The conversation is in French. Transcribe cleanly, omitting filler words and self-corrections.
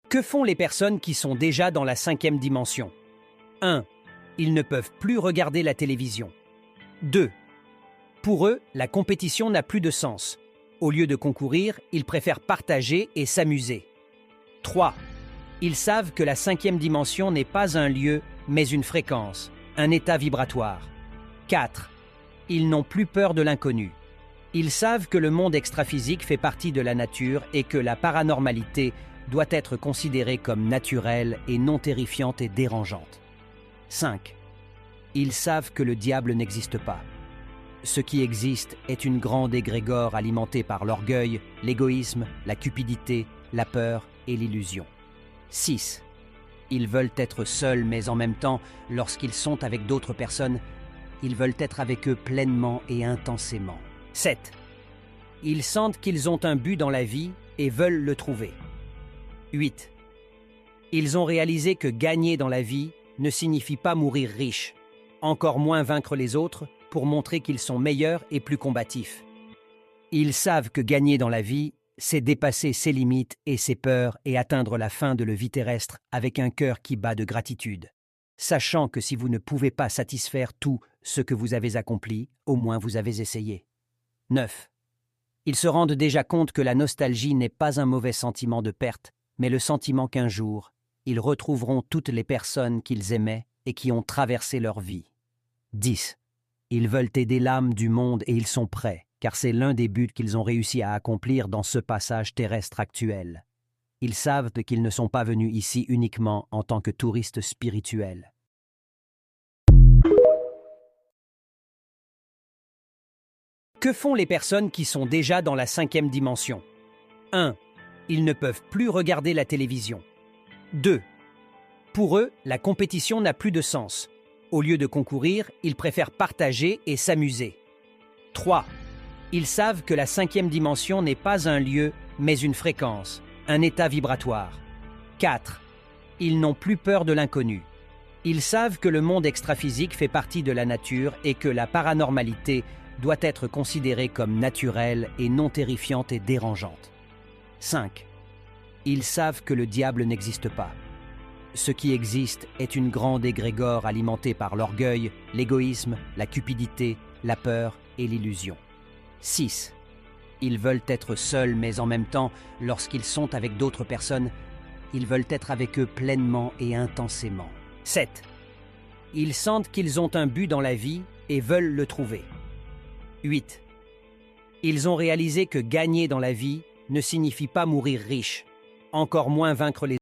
Que font les personnes qui sont déjà dans la cinquième dimension? 1. Ils ne peuvent plus regarder la télévision. 2. Pour eux, la compétition n'a plus de sens. Au lieu de concourir, ils préfèrent partager et s'amuser. 3. Ils savent que la cinquième dimension n'est pas un lieu, mais une fréquence, un état vibratoire. 4. Ils n'ont plus peur de l'inconnu. Ils savent que le monde extraphysique fait partie de la nature et que la paranormalité doit être considérée comme naturelle et non terrifiante et dérangeante. 5. Ils savent que le diable n'existe pas. Ce qui existe est une grande égrégore alimentée par l'orgueil, l'égoïsme, la cupidité, la peur et l'illusion. 6. Ils veulent être seuls, mais en même temps, lorsqu'ils sont avec d'autres personnes, ils veulent être avec eux pleinement et intensément. 7. Ils sentent qu'ils ont un but dans la vie et veulent le trouver. 8. Ils ont réalisé que gagner dans la vie ne signifie pas mourir riche, encore moins vaincre les autres pour montrer qu'ils sont meilleurs et plus combatifs. Ils savent que gagner dans la vie, c'est dépasser ses limites et ses peurs et atteindre la fin de la vie terrestre avec un cœur qui bat de gratitude, sachant que si vous ne pouvez pas satisfaire tout ce que vous avez accompli, au moins vous avez essayé. 9. Ils se rendent déjà compte que la nostalgie n'est pas un mauvais sentiment de perte, mais le sentiment qu'un jour, ils retrouveront toutes les personnes qu'ils aimaient et qui ont traversé leur vie. 10. Ils veulent aider l'âme du monde et ils sont prêts, car c'est l'un des buts qu'ils ont réussi à accomplir dans ce passage terrestre actuel. Ils savent qu'ils ne sont pas venus ici uniquement en tant que touristes spirituels. Que font les personnes qui sont déjà dans la cinquième dimension? 1. Ils ne peuvent plus regarder la télévision. 2. Pour eux, la compétition n'a plus de sens. Au lieu de concourir, ils préfèrent partager et s'amuser. 3. Ils savent que la cinquième dimension n'est pas un lieu, mais une fréquence, un état vibratoire. 4. Ils n'ont plus peur de l'inconnu. Ils savent que le monde extraphysique fait partie de la nature et que la paranormalité doit être considérée comme naturelle et non terrifiante et dérangeante. 5. Ils savent que le diable n'existe pas. Ce qui existe est une grande égrégore alimentée par l'orgueil, l'égoïsme, la cupidité, la peur et l'illusion. 6. Ils veulent être seuls, mais en même temps, lorsqu'ils sont avec d'autres personnes, ils veulent être avec eux pleinement et intensément. 7. Ils sentent qu'ils ont un but dans la vie et veulent le trouver. 8. Ils ont réalisé que gagner dans la vie ne signifie pas mourir riche, encore moins vaincre les